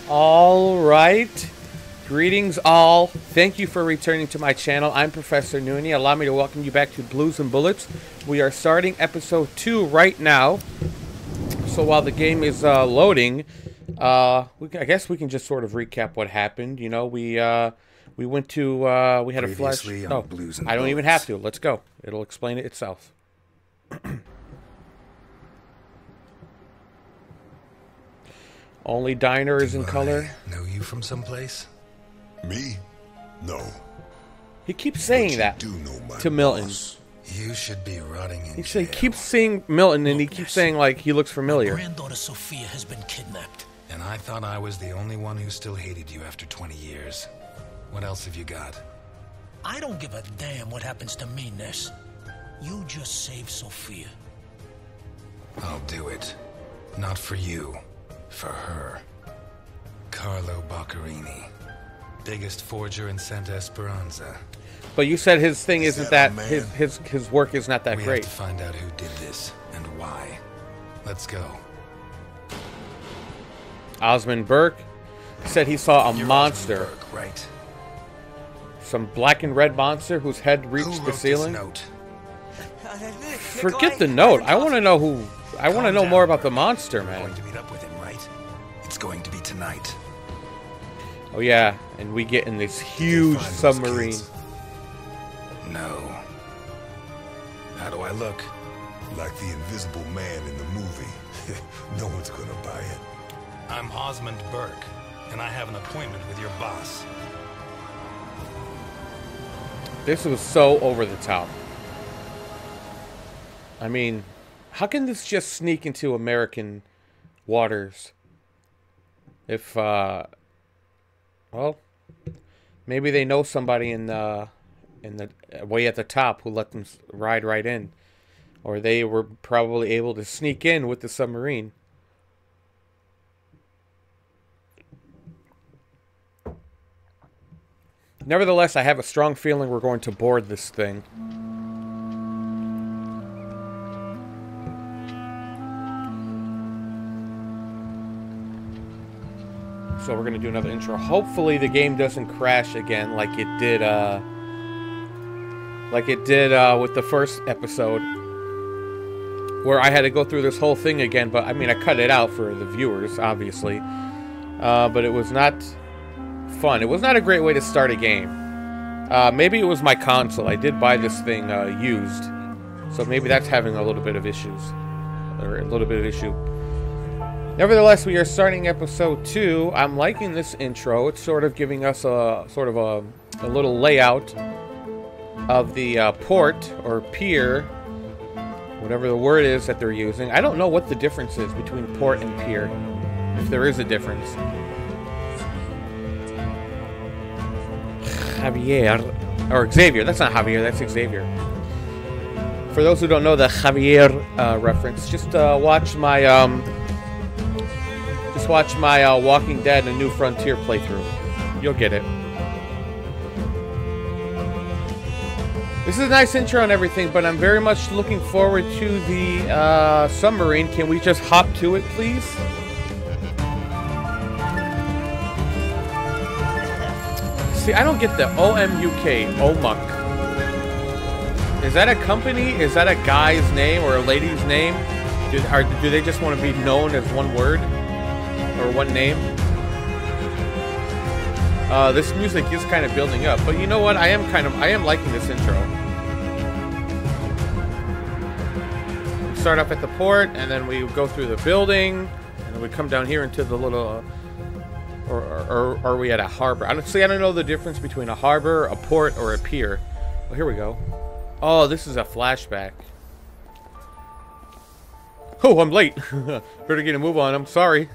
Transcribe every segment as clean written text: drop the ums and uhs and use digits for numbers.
All right. Greetings all. Thank you for returning to my channel. I'm Professor Noonie. Allow me to welcome you back to Blues and Bullets. We are starting episode 2 right now. So while the game is loading, I guess we can just sort of recap what happened. You know, we went to we had a flash. No, I don't even have to. Let's go. It'll explain it itself. Only diner is in color. Know you from someplace? Me? No. He keeps saying that to Milton. Boss. You should be rotting in He jail. keeps saying Milton, and he keeps saying like he looks familiar. My granddaughter Sophia has been kidnapped. And I thought I was the only one who still hated you after 20 years. What else have you got? I don't give a damn what happens to me, Ness. You just save Sophia. I'll do it. Not for you. For her. Carlo Boccarini. Biggest forger in Santa Esperanza. But you said his thing Is isn't that that a man? his work is not that We great. have to find out who did this and why. Let's go. Osmond Burke said he saw a You're monster, Osmond Burke, right? some black and red monster whose head Who reached wrote the ceiling. This note? Forget the note. I want to know who. I want to know more about the monster, We're man. going to meet up with him, right? It's going to be tonight. Oh yeah, and we get in this huge find those submarine. kids? No. How do I look? Like the invisible man in the movie. No one's gonna buy it. I'm Osmond Burke, and I have an appointment with your boss. This was so over the top. I mean, how can this just sneak into American waters? If, well, maybe they know somebody in the way at the top who let them ride right in. Or they were probably able to sneak in with the submarine. Nevertheless, I have a strong feeling we're going to board this thing. So we're going to do another intro. Hopefully the game doesn't crash again like it did with the first episode, where I had to go through this whole thing again. But I mean, I cut it out for the viewers, obviously. But it was not fun. It was not a great way to start a game. Maybe it was my console. I did buy this thing used, so maybe that's having a little bit of issues, or a little bit of issue. Nevertheless, we are starting episode 2. I'm liking this intro. It's sort of giving us a little layout of the port or pier, whatever the word is that they're using. I don't know what the difference is between port and pier, if there is a difference. Javier, or Xavier. That's not Javier, that's Xavier. For those who don't know the Javier reference, just watch my Walking Dead: A New Frontier playthrough. You'll get it. This is a nice intro and everything, but I'm very much looking forward to the submarine. Can we just hop to it, please? See, I don't get the OMUK, OMUK. Is that a company? Is that a guy's name or a lady's name? Do they just want to be known as one word or one name? This music is kind of building up, but you know what? I am liking this intro. We start off at the port, and then we go through the building, and then we come down here into the little. Or are we at a harbor? Honestly, I don't know the difference between a harbor, a port, or a pier. Oh, here we go. Oh, this is a flashback. Oh, I'm late. Better get a move on. I'm sorry.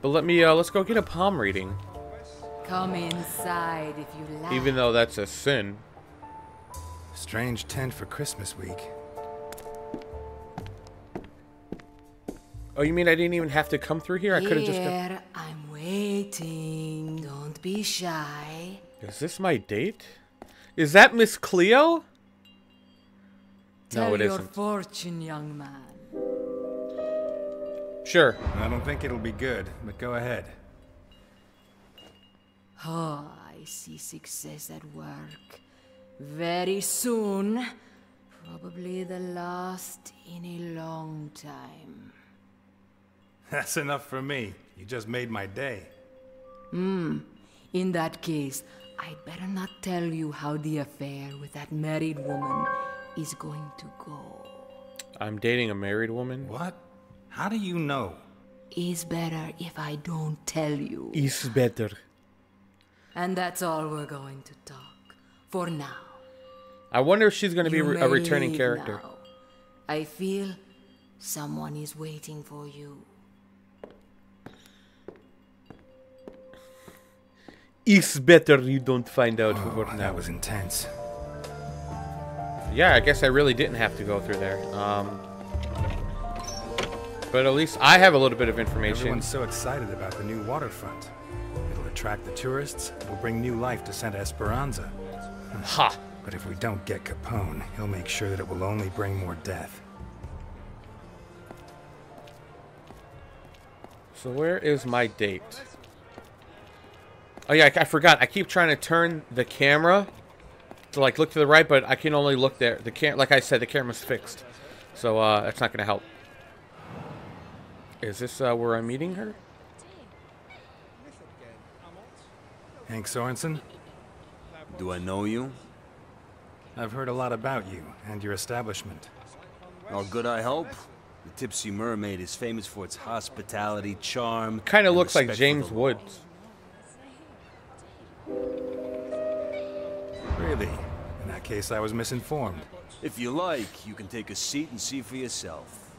But let's go get a palm reading. Come inside if you like. Even though that's a sin. Strange tent for Christmas week. Oh, you mean I didn't even have to come through here? I could have just come. Here, I'm waiting. Don't be shy. Is this my date? Is that Miss Cleo? Tell No, it your isn't. fortune, young man. Sure. I don't think it'll be good, but go ahead. Oh, I see success at work. Very soon. Probably the last in a long time. That's enough for me. You just made my day. In that case, I'd better not tell you how the affair with that married woman is going to go. I'm dating a married woman? What? How do you know? Is better if I don't tell you. Is better. And that's all we're going to talk. For now. I wonder if she's going to be You a may returning leave character. now. I feel someone is waiting for you. It's better you don't find out for Oh, now. that was intense. Yeah, I guess I really didn't have to go through there. But at least I have a little bit of information. Everyone's so excited about the new waterfront. It'll attract the tourists. It'll bring new life to Santa Esperanza. Ha! But if we don't get Capone, he'll make sure that it will only bring more death. So where is my date? Oh yeah, I forgot. I keep trying to turn the camera to like look to the right, but I can only look there. Like I said, the camera's fixed, so that's not gonna help. Is this where I'm meeting her? Hank Sorensen? Do I know you? I've heard a lot about you and your establishment. All good, I hope. The Tipsy Mermaid is famous for its hospitality, charm. Kind of and looks like respect for James the Woods. Really? In that case, I was misinformed. If you like, you can take a seat and see for yourself.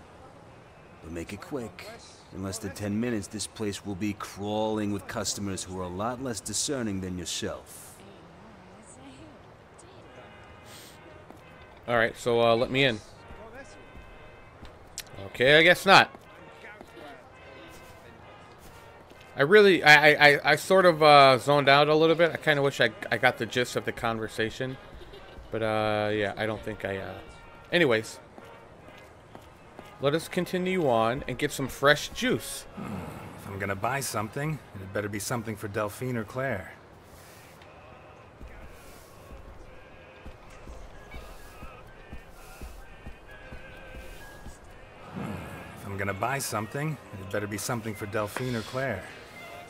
But make it quick. In less than 10 minutes, this place will be crawling with customers who are a lot less discerning than yourself. Alright, so let me in. Okay, I guess not. I sort of zoned out a little bit. I kind of wish I got the gist of the conversation. But, yeah, I don't think I, Anyways. Let us continue on and get some fresh juice. If I'm gonna buy something, it better be something for Delphine or Claire. If I'm gonna buy something, it better be something for Delphine or Claire.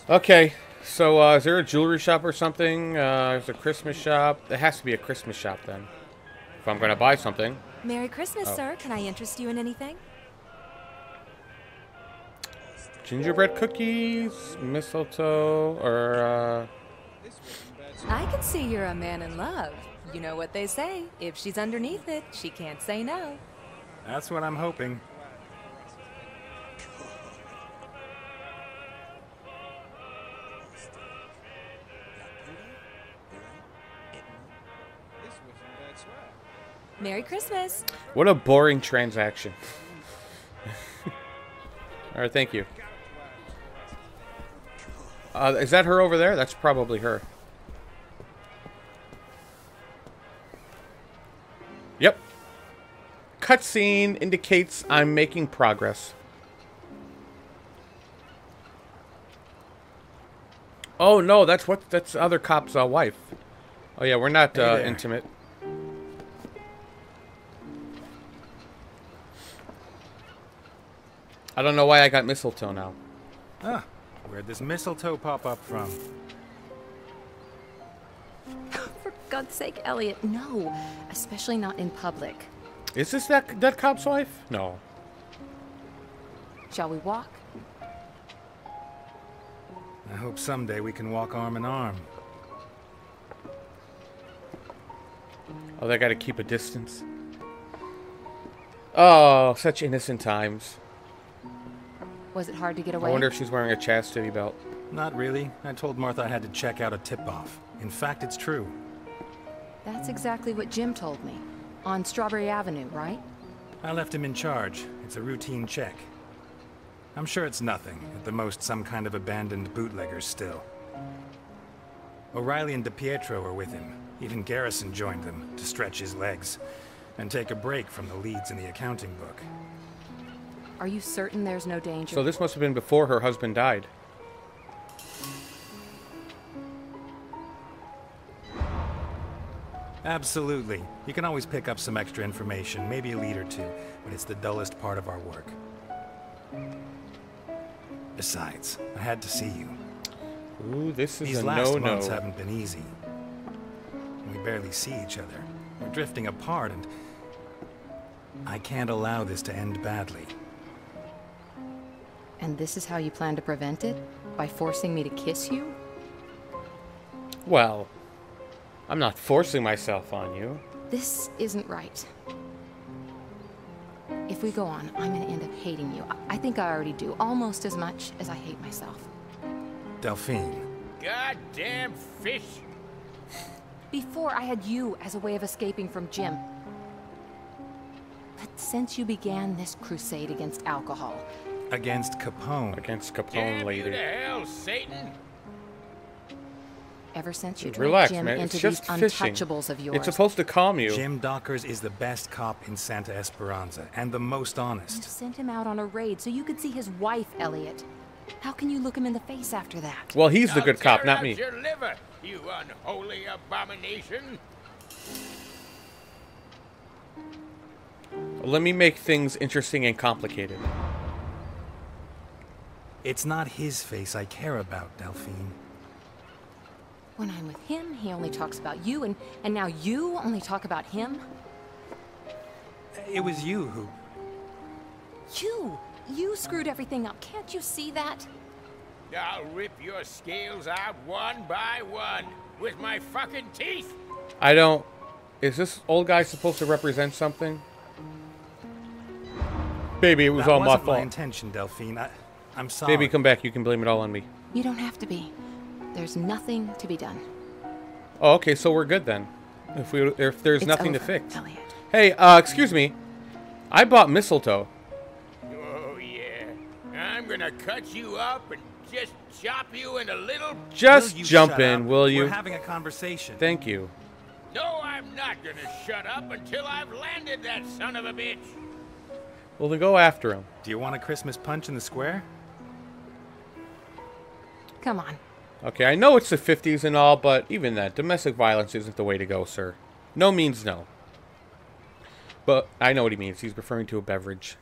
Okay, so, is there a jewelry shop or something? There's a Christmas shop. There has to be a Christmas shop, then. If I'm going to buy something. Merry Christmas, sir. Can I interest you in anything? Gingerbread cookies, mistletoe, or, I can see you're a man in love. You know what they say. If she's underneath it, she can't say no. That's what I'm hoping. Merry Christmas. What a boring transaction. Alright, thank you. Is that her over there? That's probably her. Yep. Cutscene indicates I'm making progress. Oh no, that's the other cop's wife. Oh yeah, we're not intimate. I don't know why I got mistletoe now. Ah, where'd this mistletoe pop up from? For God's sake, Elliot, no. Especially not in public. Is this that cop's wife? No. Shall we walk? I hope someday we can walk arm in arm. Oh, they gotta keep a distance. Oh, such innocent times. Was it hard to get I away? wonder if she's wearing a chastity belt. Not really. I told Martha I had to check out a tip-off. In fact, it's true. That's exactly what Jim told me. On Strawberry Avenue, right? I left him in charge. It's a routine check. I'm sure it's nothing. At the most, some kind of abandoned bootleggers still. O'Reilly and DiPietro were with him. Even Garrison joined them to stretch his legs and take a break from the leads in the accounting book. Are you certain there's no danger? So this must have been before her husband died. Absolutely. You can always pick up some extra information, maybe a lead or two, but it's the dullest part of our work. Besides, I had to see you. Ooh, this is These a last no-no. months haven't been easy. We barely see each other. We're drifting apart, and I can't allow this to end badly. And this is how you plan to prevent it? By forcing me to kiss you? Well, I'm not forcing myself on you. This isn't right. If we go on, I'm gonna end up hating you. I think I already do, almost as much as I hate myself. Delphine. Goddamn fish! Before, I had you as a way of escaping from Jim. But since you began this crusade against alcohol... Against Capone. Against Capone Damn lady. you to hell, Satan! Ever since you Relax, dragged Jim man. into It's just these fishing. untouchables of yours... It's supposed to calm you. Jim Dockers is the best cop in Santa Esperanza, and the most You honest. sent him out on a raid so you could see his wife, Elliot. How can you look him in the face after that? Well, he's the I'll good cop, tear not out me. your liver, you unholy abomination! Let me make things interesting and complicated. It's not his face I care about, Delphine. When I'm with him, he only talks about you, and now you only talk about him? It was you who... You screwed everything up. Can't you see that? I'll rip your scales out one by one with my fucking teeth! I don't... Is this old guy supposed to represent something? Baby, it was all my That wasn't my fault. intention, Delphine. I'm sorry. Baby, come back. You can blame it all on me. You don't have to be. There's nothing to be done. Oh, okay, so we're good then. If there's It's nothing to over, fix. Elliot. Hey, excuse me. I bought mistletoe. Oh yeah, I'm gonna cut you up and just chop you into little... Just Will you jump shut in, up? will you? We're having a conversation. Thank you. No, I'm not gonna shut up until I've landed that son of a bitch! Well, then go after him. Do you want a Christmas punch in the square? Come on. Okay, I know it's the 50s and all, but even that, domestic violence isn't the way to go, sir. No means no. But I know what he means. He's referring to a beverage.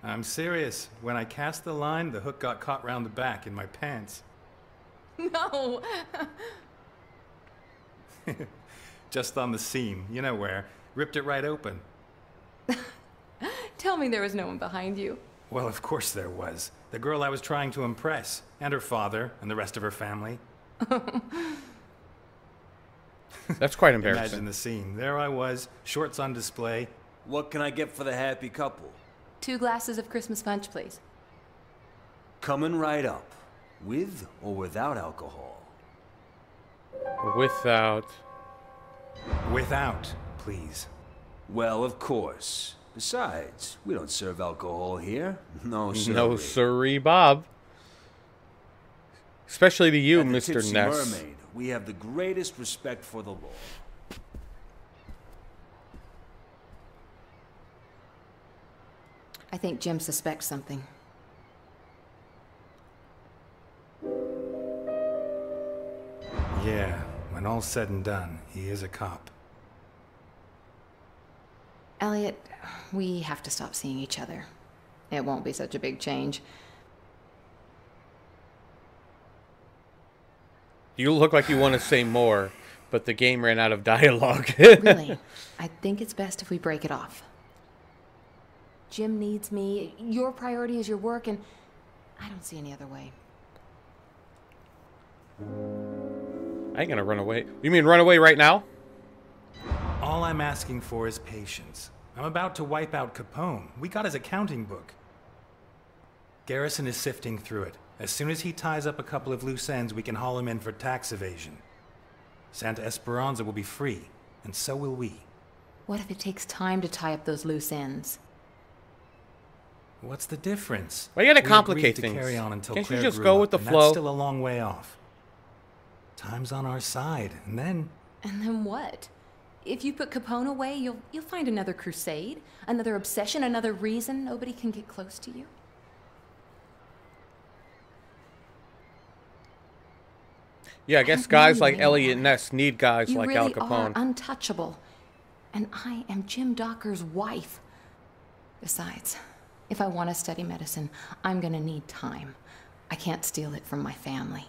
I'm serious. When I cast the line, the hook got caught round the back in my pants. No! Just on the seam, you know where. Ripped it right open. Tell me there was no one behind you. Well, of course there was. The girl I was trying to impress. And her father, and the rest of her family. That's quite embarrassing. Imagine the scene. There I was, shorts on display. What can I get for the happy couple? 2 glasses of Christmas punch, please. Coming right up. With or without alcohol? Without... Without, please. Well, of course. Besides, we don't serve alcohol here. No, sir. No sirree, Bob. Especially to you, At the Mr. Tipsy Ness. Mermaid, we have the greatest respect for the law. I think Jim suspects something. Yeah, when all's said and done, he is a cop. Elliot, we have to stop seeing each other. It won't be such a big change. You look like you want to say more, but the game ran out of dialogue. Really, I think it's best if we break it off. Jim needs me, your priority is your work, and I don't see any other way. I ain't gonna run away. You mean run away right now? All I'm asking for is patience. I'm about to wipe out Capone. We got his accounting book. Garrison is sifting through it. As soon as he ties up a couple of loose ends, we can haul him in for tax evasion. Santa Esperanza will be free, and so will we. What if it takes time to tie up those loose ends? What's the difference? Why you gotta We complicate agreed to things? carry on until Can't you Claire just grew go up, with the and flow? That's still a long way off. Time's on our side, and then... And then what? If you put Capone away, you'll find another crusade, another obsession, another reason nobody can get close to you. Yeah, I guess guys like Elliot Ness need guys like Al You really Capone. are untouchable. And I am Jim Docker's wife. Besides, if I want to study medicine, I'm gonna need time. I can't steal it from my family.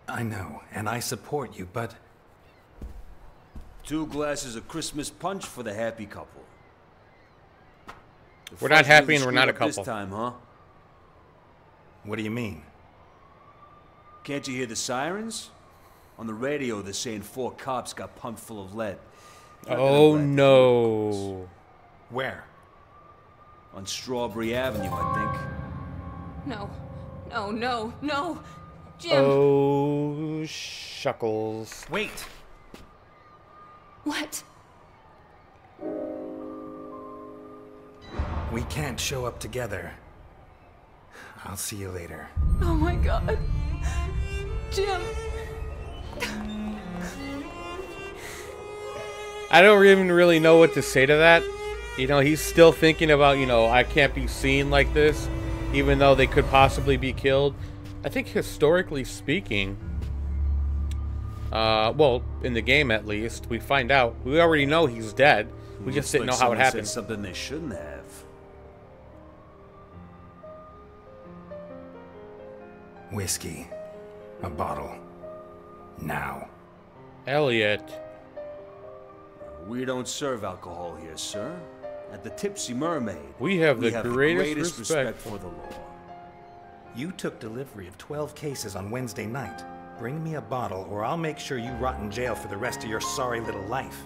I know, and I support you, but 2 glasses of Christmas punch for the happy couple. The We're not fuzz happy really and we're not a screwed up couple. This time, huh? what do you mean? Can't you hear the sirens? On the radio, they're saying 4 cops got pumped full of lead. Not Oh gonna let no. Where? On Strawberry Avenue, I think. No, no, no, no! Jim! Oh, shuckles. Wait! What? We can't show up together. I'll see you later. Oh my god. Jim! I don't even really know what to say to that. You know, he's still thinking about, you know, I can't be seen like this, even though they could possibly be killed. I think historically speaking, well, in the game at least, we find out. We already know he's dead. We just didn't know how it Someone happened. said something they shouldn't have. Whiskey. A bottle. Now. Elliot. We don't serve alcohol here, sir. At the Tipsy Mermaid, We have the the greatest respect respect. for the law. You took delivery of 12 cases on Wednesday night. Bring me a bottle, or I'll make sure you rot in jail for the rest of your sorry little life.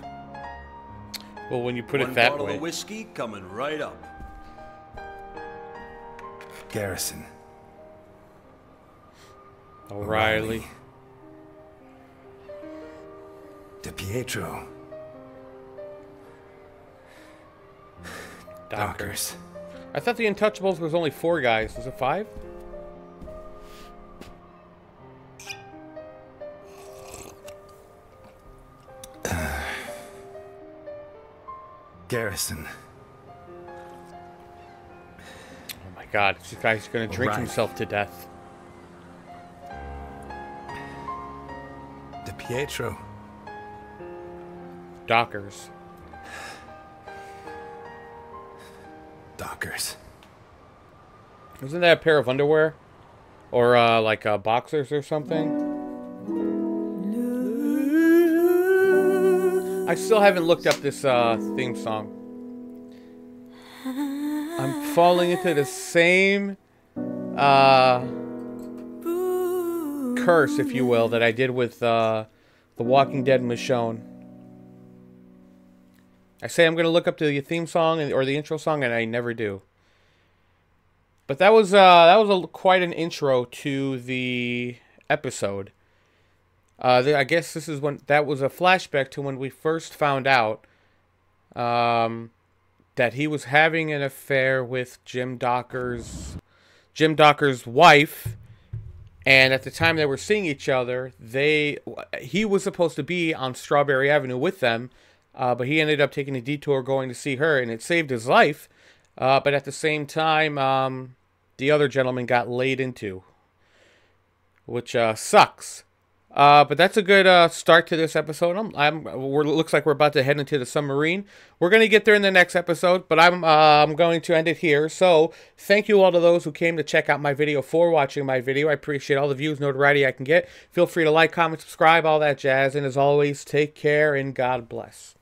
Well, when you put One it that bottle way. of whiskey coming right up. Garrison. O'Reilly. DiPietro. Dockers. I thought the Untouchables was only 4 guys. Was it 5? Garrison. Oh my god, this guy's gonna drink O'Reilly. himself to death. DiPietro. Dockers. Dockers. Isn't that a pair of underwear? Or, like, boxers or something? I still haven't looked up this, theme song. I'm falling into the same, curse, if you will, that I did with, The Walking Dead Michonne. I say I'm going to look up the theme song or the intro song, and I never do. But that was quite an intro to the episode. I guess this is when that was a flashback to when we first found out that he was having an affair with Jim Docker's wife, and at the time they were seeing each other, he was supposed to be on Strawberry Avenue with them, but he ended up taking a detour going to see her, and it saved his life. But at the same time, the other gentleman got laid into, which sucks. But that's a good start to this episode. Looks like we're about to head into the submarine. We're going to get there in the next episode, but I'm going to end it here. So thank you all to those who came to check out my video, for watching my video. I appreciate all the views, notoriety I can get. Feel free to like, comment, subscribe, all that jazz. And as always, take care and God bless.